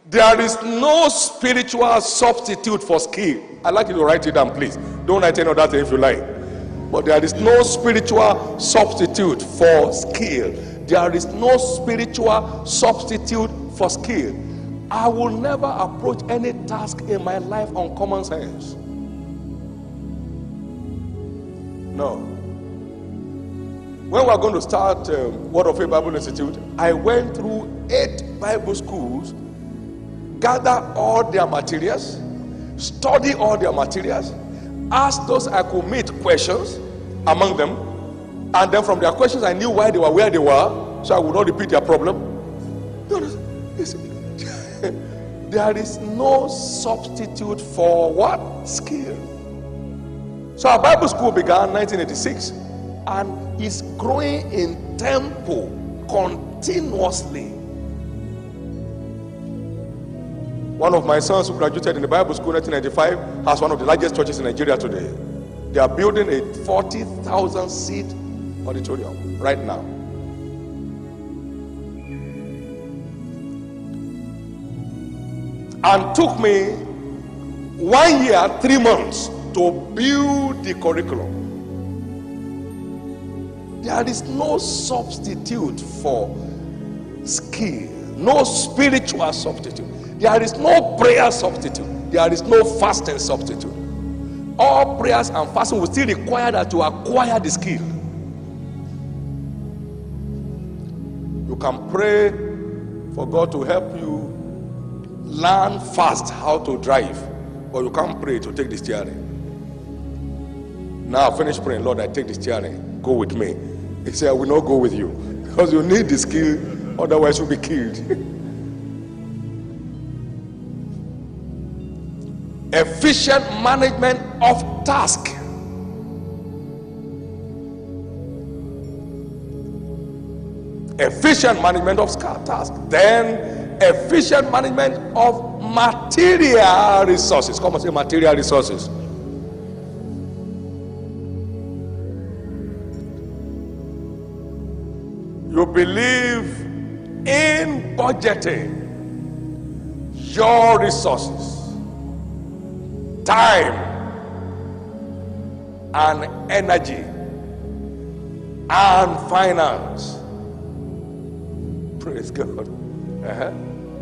There is no spiritual substitute for skill. I'd like you to write it down, please. Don't write any other thing if you like. But there is no spiritual substitute for skill. There is no spiritual substitute for skill. I will never approach any task in my life on common sense. No. When we are going to start Word of Faith Bible Institute, I went through 8 Bible schools, gather all their materials, study all their materials, ask those I could meet questions among them, and then from their questions I knew why they were where they were, so I would not repeat their problem. There is no substitute for what? Skill. So our Bible school began in 1986 and is growing in tempo continuously. One of my sons who graduated in the Bible school in 1995 has one of the largest churches in Nigeria today. They are building a 40,000 seat auditorium right now. And took me 1 year, 3 months to build the curriculum. There is no substitute for skill, no spiritual substitute. There is no prayer substitute. There is no fasting substitute. All prayers and fasting will still require that to acquire the skill. You can pray for God to help you learn fast how to drive, but you can't pray to take the steering. Now finish praying, Lord, I take the steering, go with me. He said, I will not go with you because you need the skill, otherwise you'll be killed. Efficient management of task. Efficient management of task. Then efficient management of material resources. Come on, say material resources. You believe in budgeting your resources, time and energy and finance. Praise God.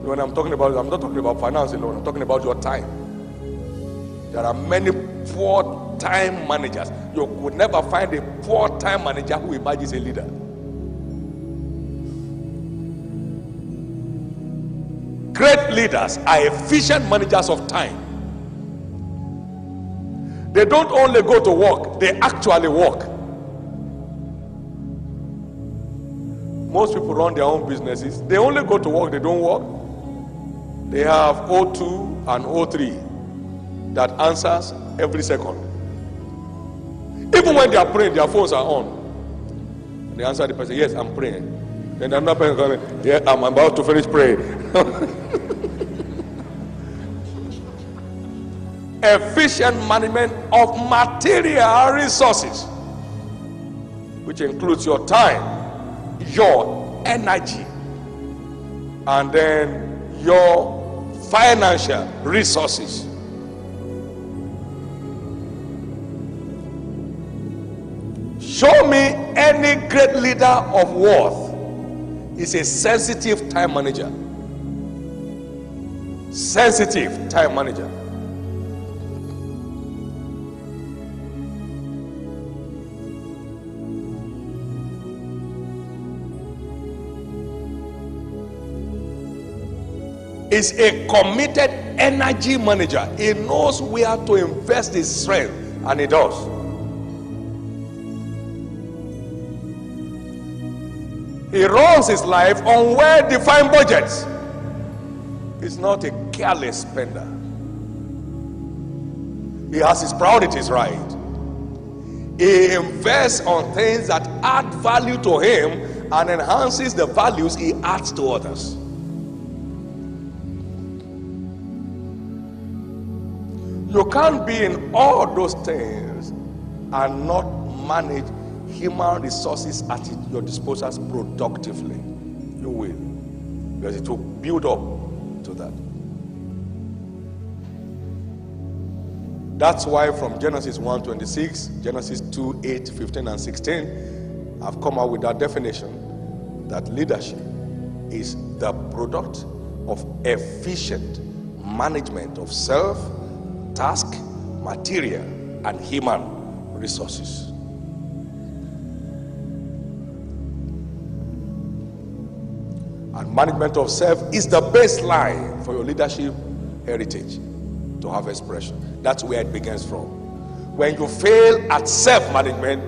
When I'm talking about, I'm not talking about finance alone, I'm talking about your time. There are many poor time managers. You could never find a poor time manager who imagines a leader. Great leaders are efficient managers of time. They don't only go to work, they actually work. Most people run their own businesses. They only go to work, they don't work. They have O2 and O3 that answers every second. Even when they are praying, their phones are on. They answer the person, yes, I'm praying. Then another person comes, yeah, I'm about to finish praying. Efficient management of material resources, which includes your time, your energy, and then your financial resources. Show me any great leader of worth is a sensitive time manager. Sensitive time manager. Is a committed energy manager. He knows where to invest his strength, and he does. He runs his life on well-defined budgets. He's not a careless spender. He has his priorities right. He invests on things that add value to him and enhances the values he adds to others. You can't be in all those things and not manage human resources at your disposal productively. You will, because it will build up to that. That's why from Genesis 1:26, Genesis 2:8, 15, and 16, I've come out with that definition that leadership is the product of efficient management of self, task, material, and human resources. And management of self is the baseline for your leadership heritage to have expression. That's where it begins from. When you fail at self-management,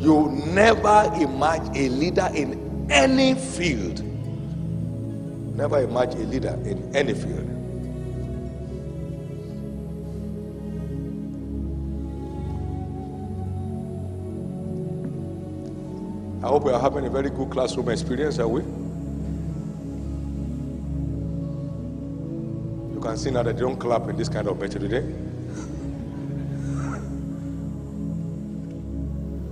you never emerge a leader in any field. Never emerge a leader in any field. I hope we are having a very good classroom experience, are we? You can see now that they don't clap in this kind of method today.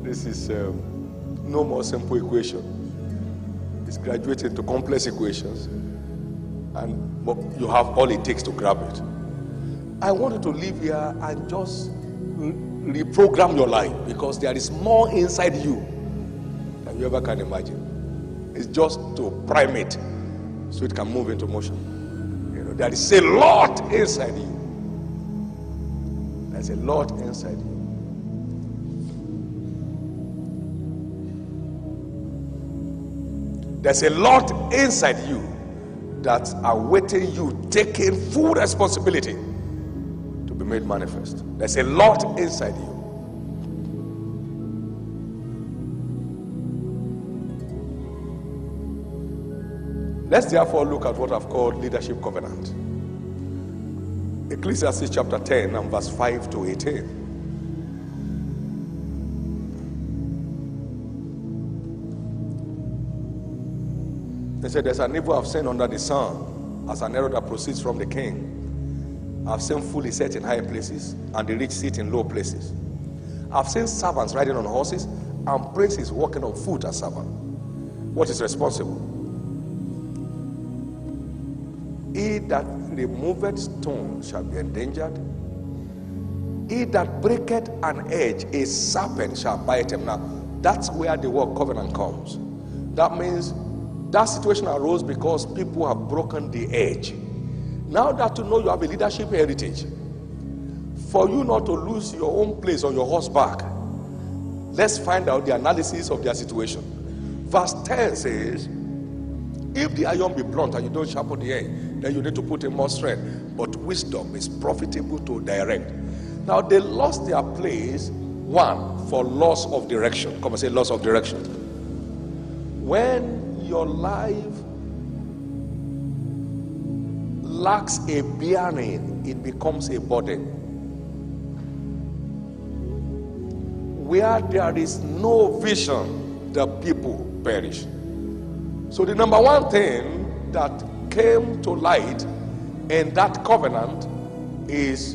This is no more simple equation. It's graduated to complex equations, and you have all it takes to grab it. I want you to live here and just reprogram your life, because there is more inside you than you ever can imagine. It's just to prime it so it can move into motion. There is a lot inside you. There's a lot inside you. There's a lot inside you that's awaiting you taking full responsibility to be made manifest. There's a lot inside you. Let's therefore look at what I've called leadership covenant. Ecclesiastes chapter 10 and verse 5 to 18. They said, there's an evil I've seen under the sun, as an error that proceeds from the king. I've seen fools set in high places, and the rich sit in low places. I've seen servants riding on horses, and princes walking on foot as servants. What is responsible? He that removeth stone shall be endangered. He that breaketh an edge, a serpent shall bite him. Now, that's where the word covenant comes. That means that situation arose because people have broken the edge. Now that you know you have a leadership heritage, for you not to lose your own place on your horseback, let's find out the analysis of their situation. Verse 10 says, if the iron be blunt and you don't sharpen the end, then you need to put in more strength. But wisdom is profitable to direct. Now they lost their place, one, for loss of direction. Come and say loss of direction. When your life lacks a bearing, it becomes a burden. Where there is no vision, the people perish. So the number one thing that came to light in that covenant is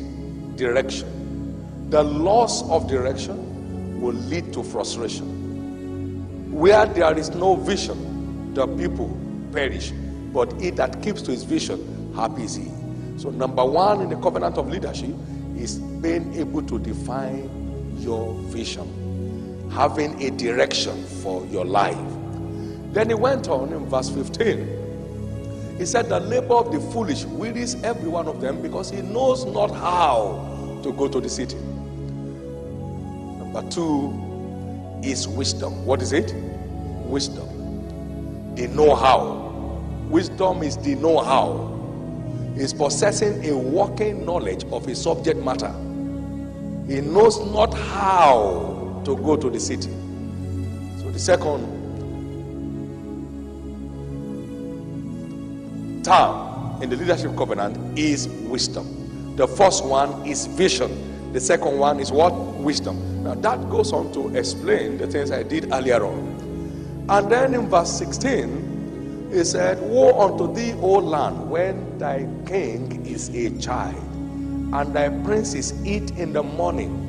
direction. The loss of direction will lead to frustration. Where there is no vision, the people perish. But he that keeps to his vision, happy is he. So number one in the covenant of leadership is being able to define your vision, having a direction for your life. Then he went on in verse 15. He said, the labor of the foolish wearies every one of them, because he knows not how to go to the city. Number two is wisdom. What is it? Wisdom. The know-how. Wisdom is the know-how. It's possessing a working knowledge of a subject matter. He knows not how to go to the city. So the second term in the leadership covenant is wisdom. The first one is vision. The second one is what? Wisdom. Now that goes on to explain the things I did earlier on. And then in verse 16, he said, woe unto thee, O land, when thy king is a child, and thy princes eat in the morning.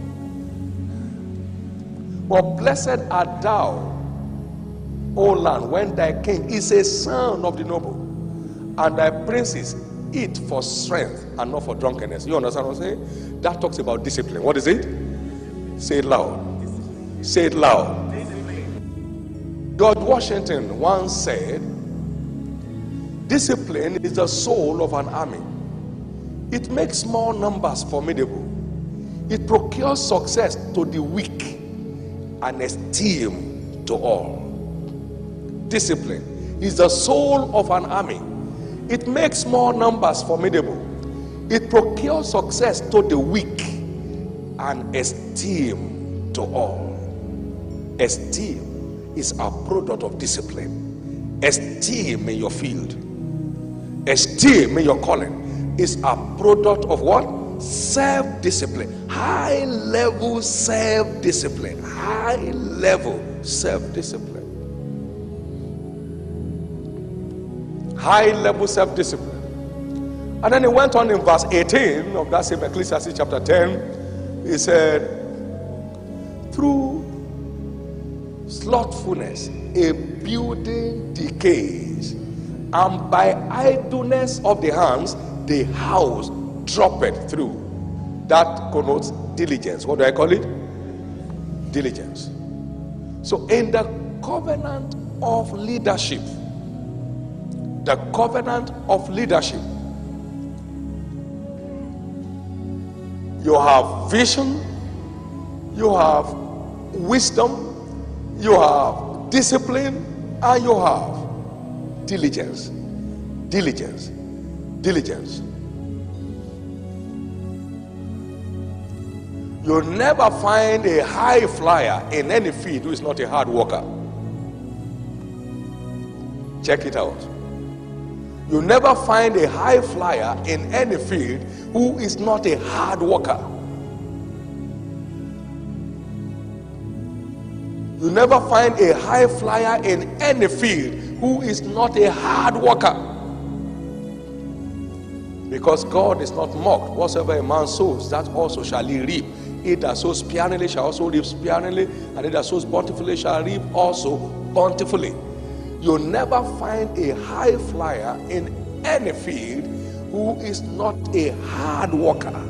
But blessed art thou, O land, when thy king is a son of the noble, and thy princes eat for strength and not for drunkenness. You understand what I'm saying? That talks about discipline. What is it? Say it loud. Say it loud. George Washington once said, discipline is the soul of an army. It makes small numbers formidable. It procures success to the weak and esteem to all. Discipline is the soul of an army. It makes small numbers formidable. It procures success to the weak and esteem to all. Esteem is a product of discipline. Esteem in your field, esteem in your calling is a product of what? Self-discipline. High level self-discipline. High level self-discipline. High level self-discipline. And then he went on in verse 18 of that same Ecclesiastes chapter 10. He said, through slothfulness a building decays, and by idleness of the hands the house droppeth through. That connotes diligence. What do I call it? Diligence. So in the covenant of leadership, the covenant of leadership, you have vision, you have wisdom, you have discipline, and you have diligence. Diligence. Diligence. You'll never find a high flyer in any field who is not a hard worker. Check it out. You'll never find a high flyer in any field who is not a hard worker. You never find a high flyer in any field who is not a hard worker. Because God is not mocked. Whatsoever a man sows, that also shall he reap. He that sows sparingly shall also reap sparingly, and he that sows bountifully shall reap also bountifully. You'll never find a high flyer in any field who is not a hard worker.